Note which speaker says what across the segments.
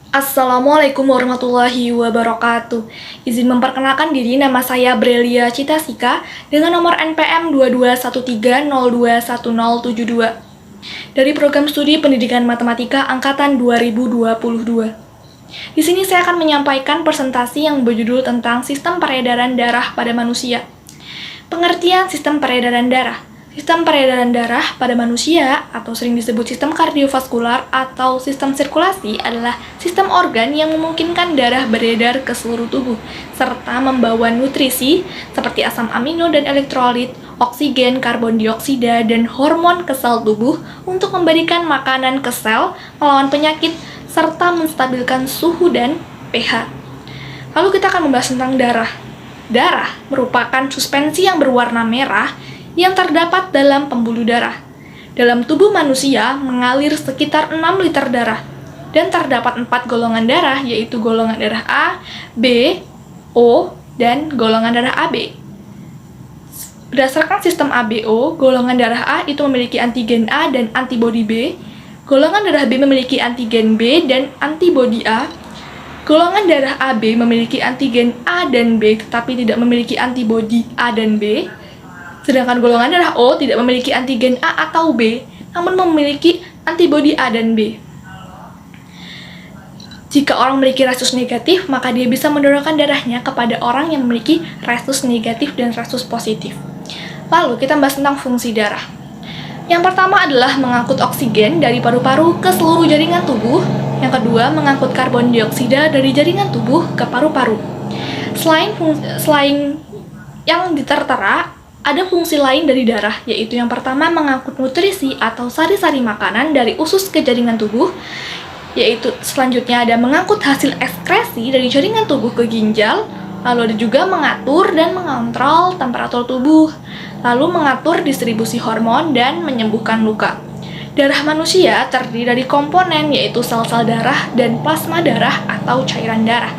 Speaker 1: Assalamualaikum warahmatullahi wabarakatuh. Izin memperkenalkan diri, nama saya Brelia Citasika dengan nomor NPM 2213021072 dari Program Studi Pendidikan Matematika Angkatan 2022. Di sini saya akan menyampaikan presentasi yang berjudul tentang sistem peredaran darah pada manusia. Pengertian sistem peredaran darah. Sistem peredaran darah pada manusia, atau sering disebut sistem kardiovaskular atau sistem sirkulasi, adalah sistem organ yang memungkinkan darah beredar ke seluruh tubuh, serta membawa nutrisi seperti asam amino dan elektrolit, oksigen, karbon dioksida, dan hormon ke sel tubuh untuk memberikan makanan ke sel, melawan penyakit, serta menstabilkan suhu dan pH. Lalu kita akan membahas tentang darah. Darah merupakan suspensi yang berwarna merah yang terdapat dalam pembuluh darah. Dalam tubuh manusia mengalir sekitar 6 liter darah, dan terdapat 4 golongan darah, yaitu golongan darah A, B, O, dan golongan darah AB. Berdasarkan sistem ABO, golongan darah A itu memiliki antigen A dan antibodi B, golongan darah B memiliki antigen B dan antibodi A, golongan darah AB memiliki antigen A dan B tetapi tidak memiliki antibodi A dan B, sedangkan golongan darah O tidak memiliki antigen A atau B, namun memiliki antibodi A dan B. Jika orang memiliki resus negatif, maka dia bisa mendonorkan darahnya kepada orang yang memiliki resus negatif dan resus positif. Lalu kita bahas tentang fungsi darah. Yang pertama adalah mengangkut oksigen dari paru-paru ke seluruh jaringan tubuh. Yang kedua, mengangkut karbon dioksida dari jaringan tubuh ke paru-paru. Selain yang tertera, ada fungsi lain dari darah, yaitu yang pertama mengangkut nutrisi atau sari-sari makanan dari usus ke jaringan tubuh, yaitu selanjutnya ada mengangkut hasil ekskresi dari jaringan tubuh ke ginjal, lalu ada juga mengatur dan mengontrol temperatur tubuh, lalu mengatur distribusi hormon dan menyembuhkan luka. Darah manusia terdiri dari komponen yaitu sel-sel darah dan plasma darah atau cairan darah.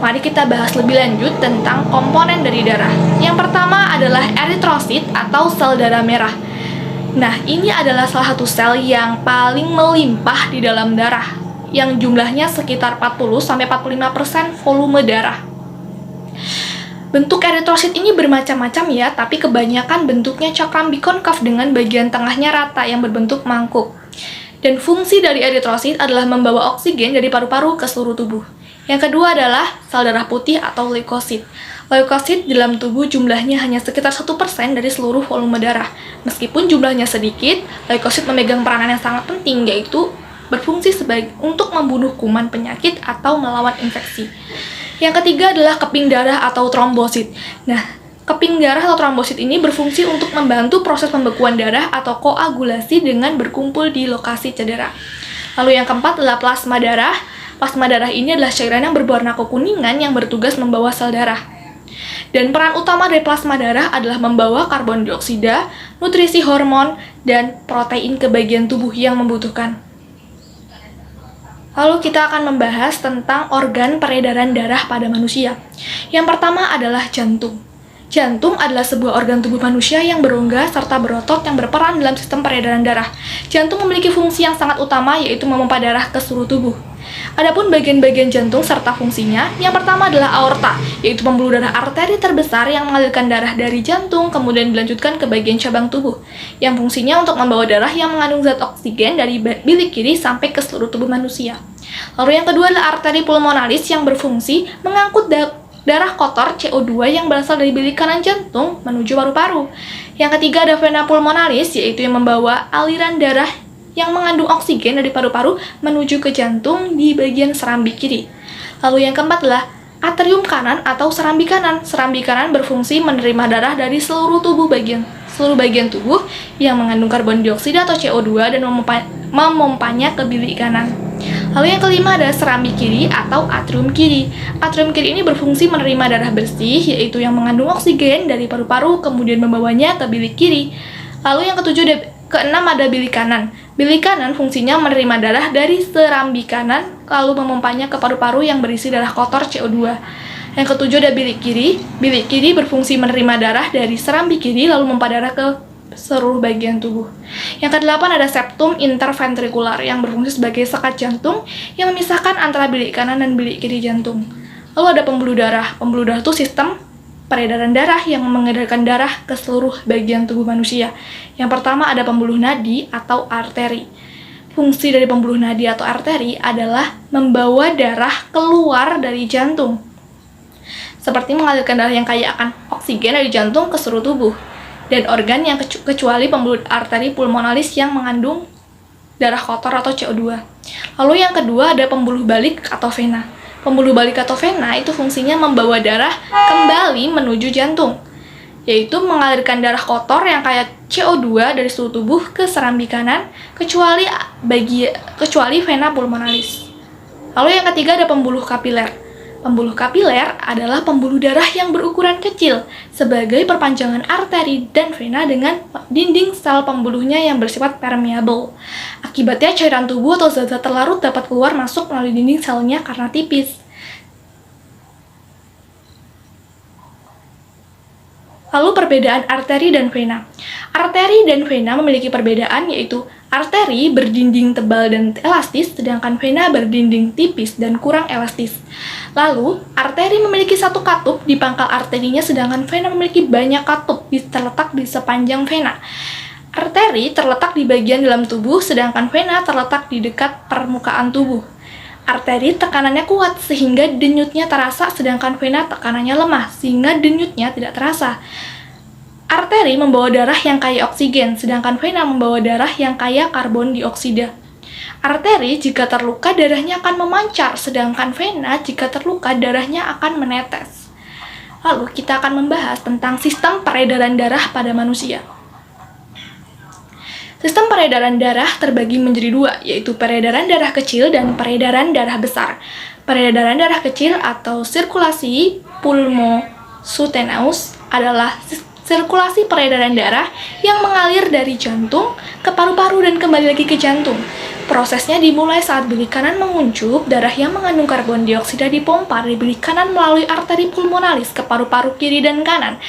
Speaker 1: Mari kita bahas lebih lanjut tentang komponen dari darah. Yang pertama adalah eritrosit atau sel darah merah. Nah, ini adalah salah satu sel yang paling melimpah di dalam darah, yang jumlahnya sekitar 40-45% volume darah. Bentuk eritrosit ini bermacam-macam ya, tapi kebanyakan bentuknya cakram bikonkav dengan bagian tengahnya rata yang berbentuk mangkuk. Dan fungsi dari eritrosit adalah membawa oksigen dari paru-paru ke seluruh tubuh. Yang kedua adalah sel darah putih atau leukosit. Leukosit dalam tubuh jumlahnya hanya sekitar 1% dari seluruh volume darah. Meskipun jumlahnya sedikit, leukosit memegang peranan yang sangat penting, yaitu berfungsi untuk membunuh kuman penyakit atau melawan infeksi. Yang ketiga adalah keping darah atau trombosit. Nah, keping darah atau trombosit ini berfungsi untuk membantu proses pembekuan darah atau koagulasi dengan berkumpul di lokasi cedera. Lalu yang keempat adalah plasma darah. Plasma darah ini adalah cairan yang berwarna kekuningan yang bertugas membawa sel darah. Dan peran utama dari plasma darah adalah membawa karbon dioksida, nutrisi hormon, dan protein ke bagian tubuh yang membutuhkan. Lalu kita akan membahas tentang organ peredaran darah pada manusia. Yang pertama adalah jantung. Jantung adalah sebuah organ tubuh manusia yang berongga serta berotot yang berperan dalam sistem peredaran darah. Jantung memiliki fungsi yang sangat utama, yaitu memompa darah ke seluruh tubuh. Adapun bagian-bagian jantung serta fungsinya, yang pertama adalah aorta, yaitu pembuluh darah arteri terbesar yang mengalirkan darah dari jantung kemudian dilanjutkan ke bagian cabang tubuh, yang fungsinya untuk membawa darah yang mengandung zat oksigen dari bilik kiri sampai ke seluruh tubuh manusia. Lalu yang kedua adalah arteri pulmonalis yang berfungsi mengangkut darah kotor CO2 yang berasal dari bilik kanan jantung menuju paru-paru. Yang ketiga ada vena pulmonalis, yaitu yang membawa aliran darah yang mengandung oksigen dari paru-paru menuju ke jantung di bagian serambi kiri. Lalu yang keempat adalah atrium kanan atau serambi kanan. Serambi kanan berfungsi menerima darah dari seluruh bagian tubuh yang mengandung karbon dioksida atau CO2 dan memompanya ke bilik kanan. Lalu yang kelima adalah serambi kiri atau atrium kiri. Atrium kiri ini berfungsi menerima darah bersih, yaitu yang mengandung oksigen dari paru-paru kemudian membawanya ke bilik kiri. Lalu yang keenam ada bilik kanan. Bilik kanan fungsinya menerima darah dari serambi kanan lalu memompanya ke paru-paru yang berisi darah kotor CO2. Yang ketujuh ada bilik kiri. Bilik kiri berfungsi menerima darah dari serambi kiri lalu memompa darah ke seluruh bagian tubuh. Yang kedelapan ada septum interventrikular yang berfungsi sebagai sekat jantung yang memisahkan antara bilik kanan dan bilik kiri jantung. Lalu ada pembuluh darah. Pembuluh darah itu sistem peredaran darah yang mengedarkan darah ke seluruh bagian tubuh manusia. Yang pertama ada pembuluh nadi atau arteri. Fungsi dari pembuluh nadi atau arteri adalah membawa darah keluar dari jantung, seperti mengalirkan darah yang kaya akan oksigen dari jantung ke seluruh tubuh dan organ yang kecuali pembuluh arteri pulmonalis yang mengandung darah kotor atau CO2. Lalu yang kedua ada pembuluh balik atau vena. Pembuluh balik atau vena itu fungsinya membawa darah kembali menuju jantung, yaitu mengalirkan darah kotor yang kaya CO2 dari seluruh tubuh ke serambi kanan kecuali vena pulmonalis. Lalu yang ketiga ada pembuluh kapiler. Pembuluh kapiler adalah pembuluh darah yang berukuran kecil sebagai perpanjangan arteri dan vena dengan dinding sel pembuluhnya yang bersifat permeable. Akibatnya cairan tubuh atau zat-zat terlarut dapat keluar masuk melalui dinding selnya karena tipis. Lalu perbedaan arteri dan vena. Arteri dan vena memiliki perbedaan, yaitu arteri berdinding tebal dan elastis, sedangkan vena berdinding tipis dan kurang elastis. Lalu, arteri memiliki satu katup di pangkal arterinya, sedangkan vena memiliki banyak katup terletak di sepanjang vena. Arteri terletak di bagian dalam tubuh, sedangkan vena terletak di dekat permukaan tubuh. Arteri tekanannya kuat sehingga denyutnya terasa, sedangkan vena tekanannya lemah sehingga denyutnya tidak terasa. Arteri membawa darah yang kaya oksigen, sedangkan vena membawa darah yang kaya karbon dioksida. Arteri jika terluka darahnya akan memancar, sedangkan vena jika terluka darahnya akan menetes. Lalu kita akan membahas tentang sistem peredaran darah pada manusia. Sistem peredaran darah terbagi menjadi dua, yaitu peredaran darah kecil dan peredaran darah besar. Peredaran darah kecil atau sirkulasi pulmosuteneus adalah sirkulasi peredaran darah yang mengalir dari jantung ke paru-paru dan kembali lagi ke jantung. Prosesnya dimulai saat bilik kanan menguncup, darah yang mengandung karbon dioksida dipompa dari bilik kanan melalui arteri pulmonalis ke paru-paru kiri dan kanan.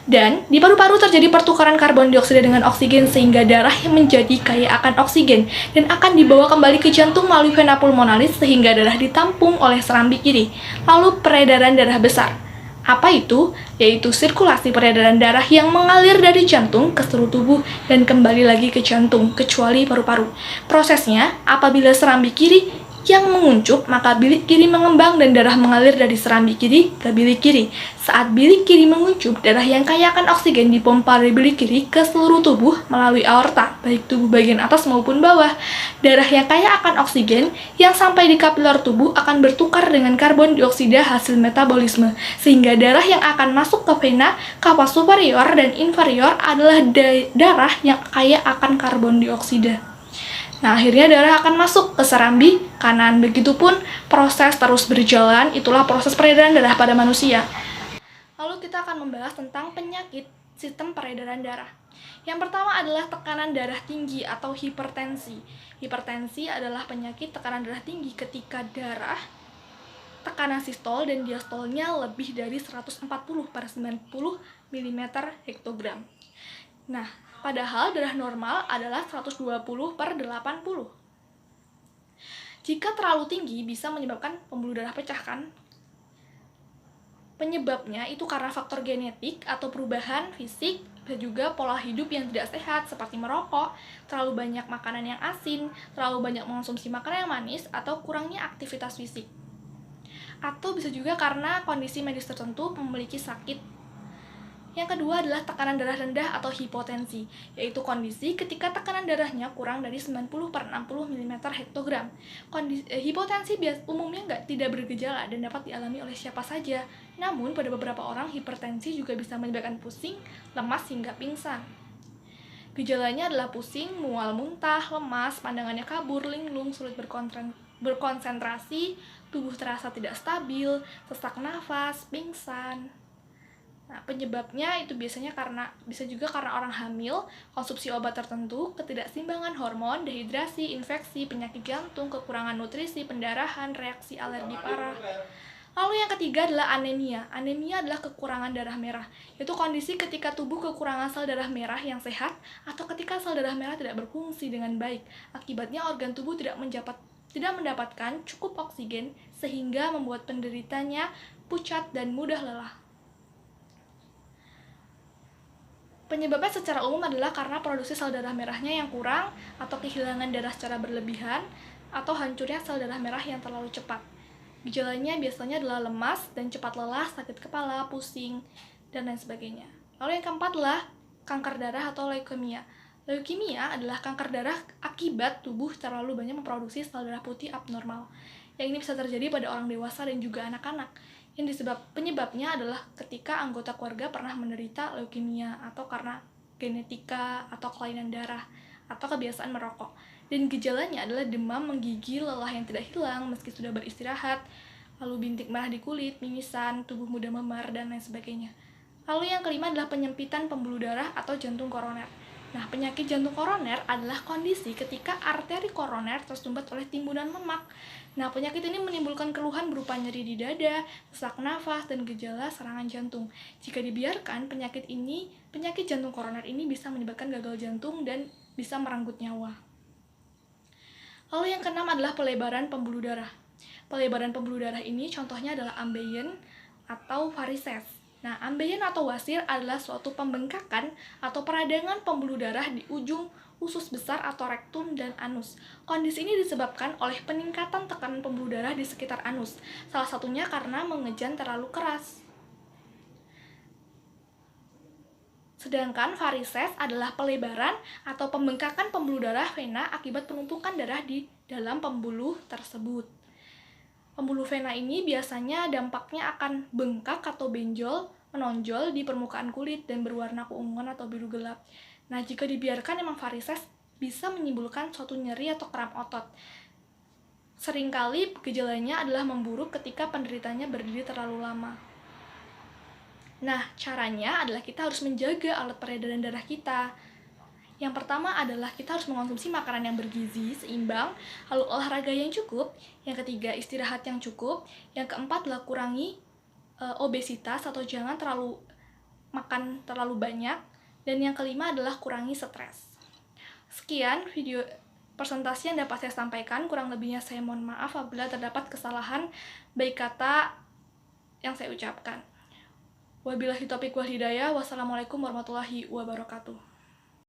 Speaker 1: Dan di paru-paru terjadi pertukaran karbon dioksida dengan oksigen sehingga darah yang menjadi kaya akan oksigen dan akan dibawa kembali ke jantung melalui vena pulmonalis sehingga darah ditampung oleh serambi kiri. Lalu peredaran darah besar. Apa itu? Yaitu sirkulasi peredaran darah yang mengalir dari jantung ke seluruh tubuh dan kembali lagi ke jantung, kecuali paru-paru. Prosesnya, apabila serambi kiri yang menguncup, maka bilik kiri mengembang dan darah mengalir dari serambi kiri ke bilik kiri. Saat bilik kiri menguncup, darah yang kaya akan oksigen dipompa dari bilik kiri ke seluruh tubuh melalui aorta, baik tubuh bagian atas maupun bawah. Darah yang kaya akan oksigen yang sampai di kapiler tubuh akan bertukar dengan karbon dioksida hasil metabolisme, sehingga darah yang akan masuk ke vena, kapa superior dan inferior adalah darah yang kaya akan karbon dioksida. Nah, akhirnya darah akan masuk ke serambi kanan. Begitupun proses terus berjalan, itulah proses peredaran darah pada manusia. Lalu kita akan membahas tentang penyakit sistem peredaran darah. Yang pertama adalah tekanan darah tinggi atau hipertensi. Hipertensi adalah penyakit tekanan darah tinggi ketika darah tekanan sistol dan diastolnya lebih dari 140 per 90 mm hektogram. Nah, padahal darah normal adalah 120 per 80. Jika terlalu tinggi bisa menyebabkan pembuluh darah pecah kan? Penyebabnya itu karena faktor genetik atau perubahan fisik dan juga pola hidup yang tidak sehat seperti merokok, terlalu banyak makanan yang asin, terlalu banyak mengonsumsi makanan yang manis, atau kurangnya aktivitas fisik. Atau bisa juga karena kondisi medis tertentu memiliki sakit. Yang kedua adalah tekanan darah rendah atau hipotensi, yaitu kondisi ketika tekanan darahnya kurang dari 90 per 60 mm hektogram. Hipotensi umumnya tidak bergejala dan dapat dialami oleh siapa saja. Namun, pada beberapa orang, hipertensi juga bisa menyebabkan pusing, lemas, hingga pingsan. Gejalanya adalah pusing, mual, muntah, lemas, pandangannya kabur, linglung, sulit berkonsentrasi, tubuh terasa tidak stabil, sesak nafas, pingsan. Nah, penyebabnya itu bisa juga karena orang hamil, konsumsi obat tertentu, ketidakseimbangan hormon, dehidrasi, infeksi, penyakit jantung, kekurangan nutrisi, pendarahan, reaksi alergi parah. Lalu yang ketiga adalah anemia. Anemia adalah kekurangan darah merah, yaitu kondisi ketika tubuh kekurangan sel darah merah yang sehat atau ketika sel darah merah tidak berfungsi dengan baik. Akibatnya organ tubuh tidak mendapatkan cukup oksigen sehingga membuat penderitanya pucat dan mudah lelah. Penyebabnya secara umum adalah karena produksi sel darah merahnya yang kurang atau kehilangan darah secara berlebihan atau hancurnya sel darah merah yang terlalu cepat. Gejalanya biasanya adalah lemas dan cepat lelah, sakit kepala, pusing, dan lain sebagainya. Lalu yang keempat adalah kanker darah atau leukemia. Leukemia adalah kanker darah akibat tubuh terlalu banyak memproduksi sel darah putih abnormal. Yang ini bisa terjadi pada orang dewasa dan juga anak-anak. Penyebabnya adalah ketika anggota keluarga pernah menderita leukemia atau karena genetika atau kelainan darah atau kebiasaan merokok. Dan gejalanya adalah demam menggigil, lelah yang tidak hilang meski sudah beristirahat, lalu bintik merah di kulit, mimisan, tubuh mudah memar, dan lain sebagainya. Lalu yang kelima adalah penyempitan pembuluh darah atau jantung koroner. Nah, penyakit jantung koroner adalah kondisi ketika arteri koroner tersumbat oleh timbunan lemak. Nah, penyakit ini menimbulkan keluhan berupa nyeri di dada, sesak nafas, dan gejala serangan jantung. Jika dibiarkan, penyakit jantung koroner ini bisa menyebabkan gagal jantung dan bisa merenggut nyawa. Lalu yang keenam adalah pelebaran pembuluh darah. Pelebaran pembuluh darah ini contohnya adalah ambeien atau varises. Nah, ambeien atau wasir adalah suatu pembengkakan atau peradangan pembuluh darah di ujung usus besar atau rektum dan anus. Kondisi ini disebabkan oleh peningkatan tekanan pembuluh darah di sekitar anus, salah satunya karena mengejan terlalu keras. Sedangkan varises adalah pelebaran atau pembengkakan pembuluh darah vena akibat penumpukan darah di dalam pembuluh tersebut. Pembuluh vena ini biasanya dampaknya akan bengkak atau benjol, menonjol di permukaan kulit dan berwarna keunguan atau biru gelap. Nah, jika dibiarkan emang varises bisa menimbulkan suatu nyeri atau kram otot. Seringkali gejalanya adalah memburuk ketika penderitanya berdiri terlalu lama. Nah, caranya adalah kita harus menjaga alat peredaran darah kita. Yang pertama adalah kita harus mengonsumsi makanan yang bergizi, seimbang, lalu olahraga yang cukup. Yang ketiga, istirahat yang cukup. Yang keempat adalah kurangi obesitas atau jangan makan terlalu banyak. Dan yang kelima adalah kurangi stres. Sekian video presentasi yang dapat saya sampaikan. Kurang lebihnya saya mohon maaf apabila terdapat kesalahan baik kata yang saya ucapkan. Wabillahi taufiq wal hidayah. Wassalamualaikum warahmatullahi wabarakatuh.